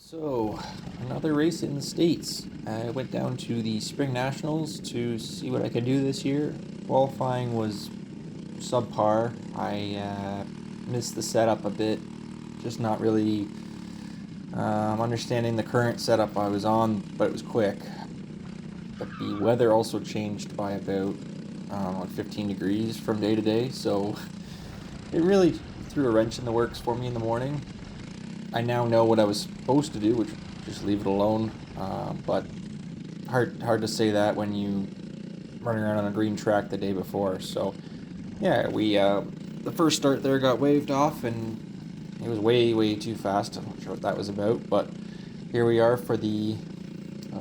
So, another race in the States. I went down to the Spring Nationals to see what I could do this year. Qualifying was subpar. I missed the setup a bit, just not really understanding the current setup I was on, but it was quick. But the weather also changed by about 15 degrees from day to day, so it really threw a wrench in the works for me in the morning. I now know what I was supposed to do, which just leave it alone. But hard to say that when you running around on a green track the day before. So yeah, we the first start there got waved off, and it was way too fast. I'm not sure what that was about, but here we are for the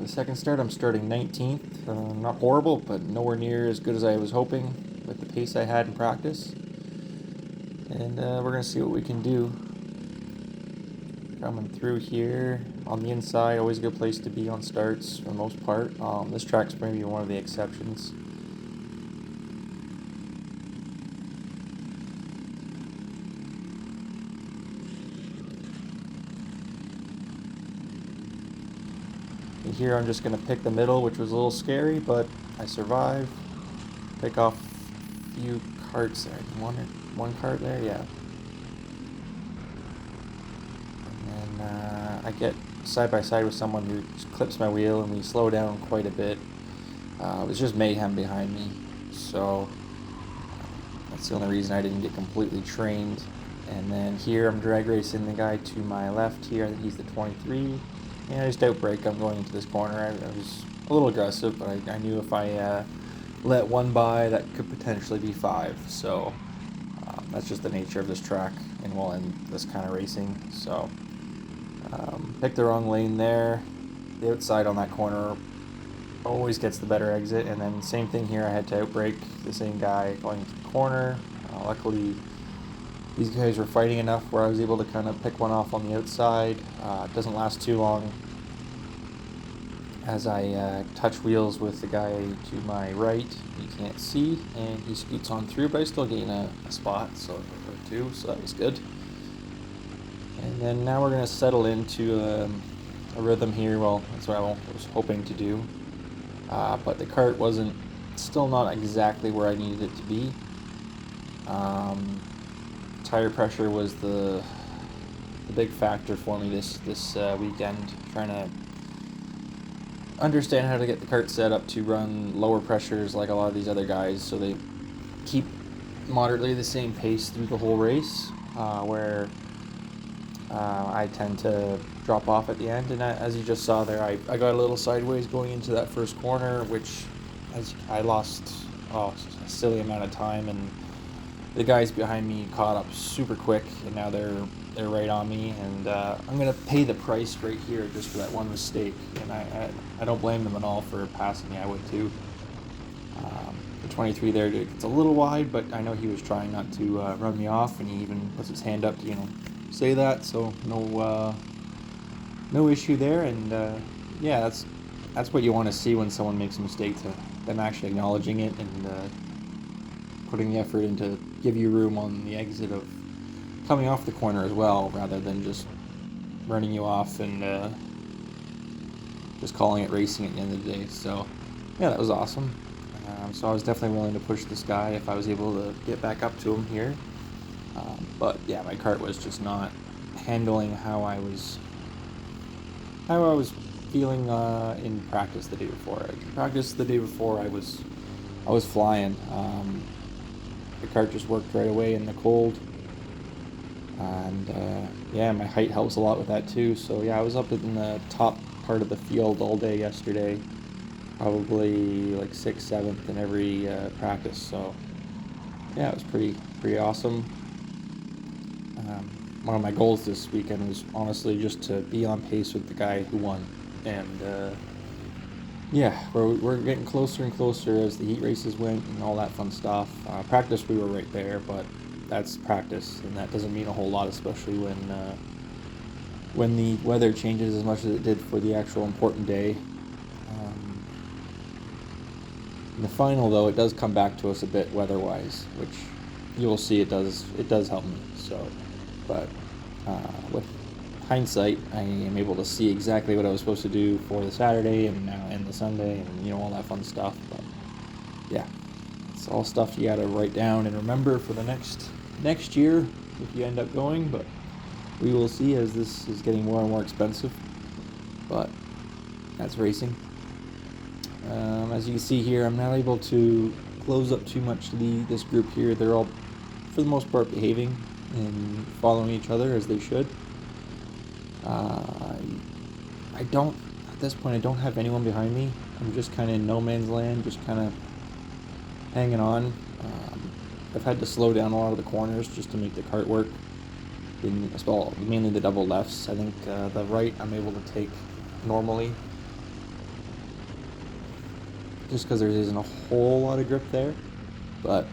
second start. I'm starting 19th. Not horrible, but nowhere near as good as I was hoping with the pace I had in practice. And we're gonna see what we can do. Coming through here on the inside, always a good place to be on starts for the most part. This track's maybe one of the exceptions. And here I'm just going to pick the middle, which was a little scary, but I survived. Pick off a few carts there. One cart there, yeah. I get side by side with someone who clips my wheel, and we slow down quite a bit. It was just mayhem behind me, so that's the only reason I didn't get completely trained. And then here I'm drag racing the guy to my left here. I think he's the 23. And I just outbrake. I'm going into this corner. I was a little aggressive, but I knew if I let one by, that could potentially be five. So that's just the nature of this track and in this kind of racing. So picked the wrong lane there. The outside on that corner always gets the better exit, and then same thing here. I had to outbrake the same guy going into the corner. Luckily, these guys were fighting enough where I was able to kind of pick one off on the outside. It doesn't last too long as I touch wheels with the guy to my right. You can't see, and he scoots on through, but I still gain a spot, so or two, so that was good. And then now we're going to settle into a rhythm here. Well, that's what I was hoping to do. But the cart wasn't, still not exactly where I needed it to be. Tire pressure was the big factor for me this weekend. Trying to understand how to get the cart set up to run lower pressures like a lot of these other guys, so they keep moderately the same pace through the whole race, where I tend to drop off at the end. And as you just saw there, I got a little sideways going into that first corner, which I lost a silly amount of time, and the guys behind me caught up super quick, and now they're right on me, and I'm gonna pay the price right here just for that one mistake. And I don't blame them at all for passing me. I would too. The 23 there, it's a little wide, but I know he was trying not to run me off, and he even puts his hand up to say that. So no issue there. And yeah, that's what you want to see when someone makes a mistake, to them actually acknowledging it and putting the effort in to give you room on the exit of coming off the corner as well, rather than just running you off and just calling it racing at the end of the day. So yeah, that was awesome. So I was definitely willing to push this guy if I was able to get back up to him here. But yeah, my cart was just not handling how I was feeling in practice the day before. In practice the day before, I was flying. The cart just worked right away in the cold, and yeah, my height helps a lot with that too. So yeah, I was up in the top part of the field all day yesterday, probably like 6th, 7th in every practice. So yeah, it was pretty awesome. One of my goals this weekend was honestly just to be on pace with the guy who won, and yeah, we're getting closer and closer as the heat races went and all that fun stuff. Practice, we were right there, but that's practice, and that doesn't mean a whole lot, especially when the weather changes as much as it did for the actual important day. In the final, though, it does come back to us a bit weather-wise, which you'll see it does help me. So, but with hindsight, I am able to see exactly what I was supposed to do for the Saturday and the Sunday, and all that fun stuff. But yeah, it's all stuff you gotta write down and remember for the next year if you end up going. But we will see, as this is getting more and more expensive. But that's racing. As you can see here, I'm not able to close up too much this group here. They're all, for the most part, behaving and following each other as they should. I don't, at this point, I don't have anyone behind me. I'm just kind of in no man's land, just kind of hanging on. I've had to slow down a lot of the corners just to make the cart work. Mainly the double lefts. I think the right I'm able to take normally, just because there isn't a whole lot of grip there. But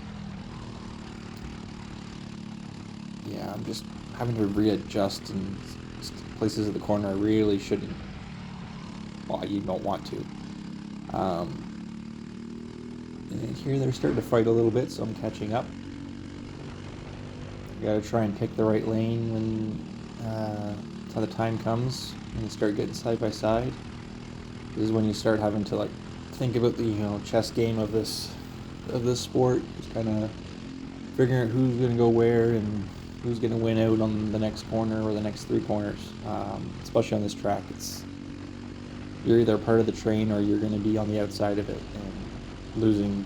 yeah, I'm just having to readjust in places of the corner I really shouldn't. Well, you don't want to. And here they're starting to fight a little bit, so I'm catching up. You gotta try and pick the right lane until the time comes and you start getting side by side. This is when you start having to think about the chess game of this sport. Just kind of figuring out who's gonna go where and who's gonna win out on the next corner or the next 3 corners. Especially on this track, you're either part of the train or you're gonna be on the outside of it and losing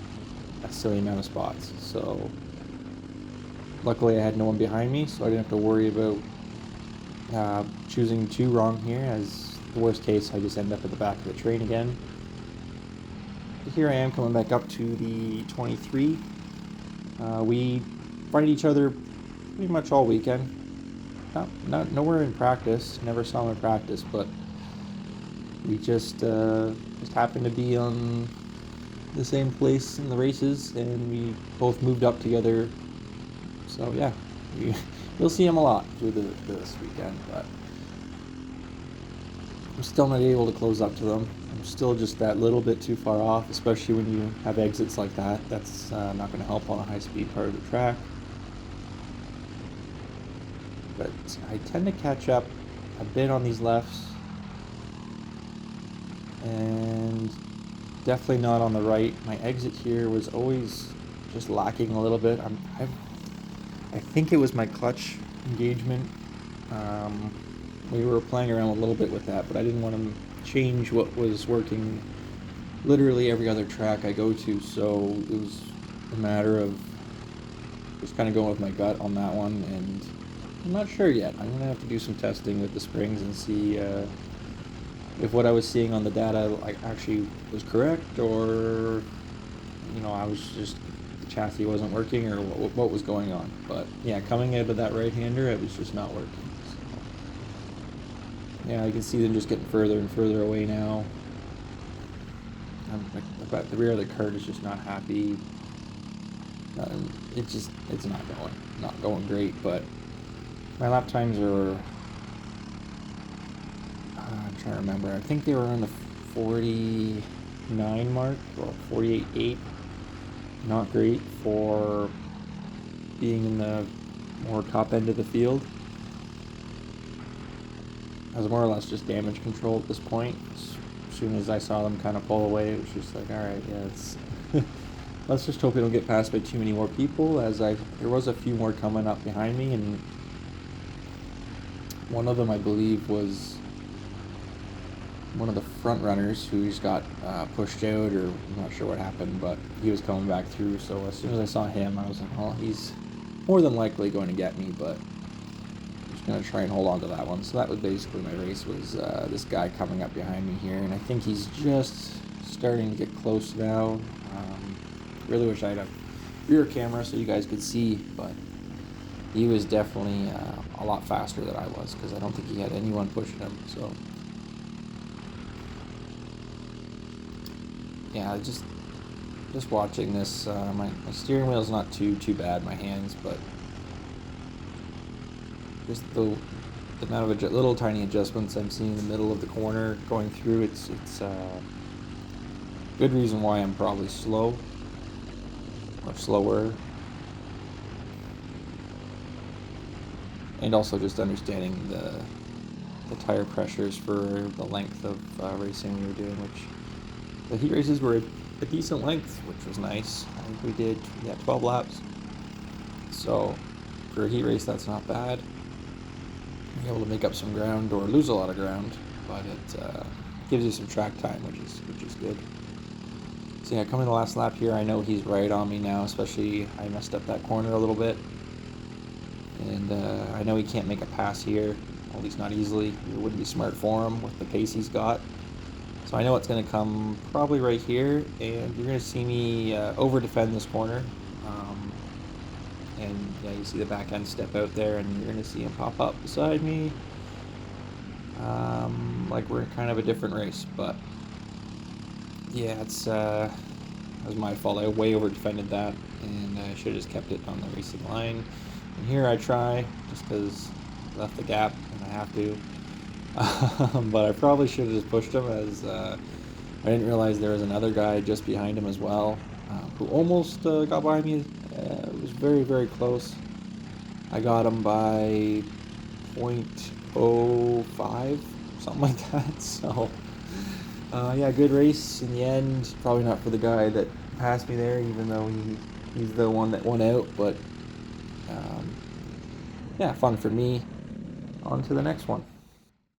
a silly amount of spots. So luckily I had no one behind me, so I didn't have to worry about choosing too wrong here. As the worst case, I just end up at the back of the train again. But here I am coming back up to the 23. We fight each other pretty much all weekend. Nowhere in practice. Never saw him in practice, but we just happened to be on the same place in the races, and we both moved up together. So yeah, you'll see him a lot through this weekend, but I'm still not able to close up to them. I'm still just that little bit too far off, especially when you have exits like that. That's not going to help on a high-speed part of the track. But I tend to catch up a bit on these lefts, and definitely not on the right. My exit here was always just lacking a little bit. I think it was my clutch engagement. We were playing around a little bit with that, but I didn't want to change what was working literally every other track I go to, so it was a matter of just kind of going with my gut on that one, and I'm not sure yet. I'm going to have to do some testing with the springs and see if what I was seeing on the data actually was correct, or I was just, the chassis wasn't working, or what was going on. But yeah, coming out of that right-hander, it was just not working. So, yeah, you can see them just getting further and further away now. The rear of the cart is just not happy. It's not going great. But my lap times are, I'm trying to remember. I think they were on the 49 mark, or 48.8. Not great for being in the more top end of the field. I was more or less just damage control at this point. As soon as I saw them kind of pull away, it was just like, alright, yeah, it's let's just hope we don't get passed by too many more people, there was a few more coming up behind me, and one of them, I believe, was one of the front runners who just got pushed out, or I'm not sure what happened, but he was coming back through. So as soon as I saw him, I was like, well, he's more than likely going to get me, but I'm just going to try and hold on to that one. So that was basically my race, was this guy coming up behind me here, and I think he's just starting to get close now. Really wish I had a rear camera so you guys could see, but he was definitely a lot faster than I was, because I don't think he had anyone pushing him. So yeah, just watching this, my steering wheel's not too bad, my hands, but just the amount of little tiny adjustments I'm seeing in the middle of the corner going through, it's good reason why I'm probably slow, or slower, and also just understanding the tire pressures for the length of racing we were doing, which the heat races were a decent length, which was nice. I think we did 12 laps. So for a heat race, that's not bad. You're able to make up some ground or lose a lot of ground, but it gives you some track time, which is good. So yeah, coming the last lap here, I know he's right on me now, especially I messed up that corner a little bit. And I know he can't make a pass here, at least not easily. It wouldn't be smart for him with the pace he's got. So I know it's going to come probably right here, and you're going to see me over-defend this corner. And yeah, you see the back end step out there, and you're going to see him pop up beside me. Like we're in kind of a different race, but yeah, it was my fault. I way over-defended that, and I should have just kept it on the racing line. And here I try, just because I left the gap, and I have to. But I probably should have just pushed him, as I didn't realize there was another guy just behind him as well, who almost got by me. It was very, very close. I got him by 0.05, something like that. So, yeah, good race in the end. Probably not for the guy that passed me there, even though he's the one that won out. But, yeah, fun for me. On to the next one.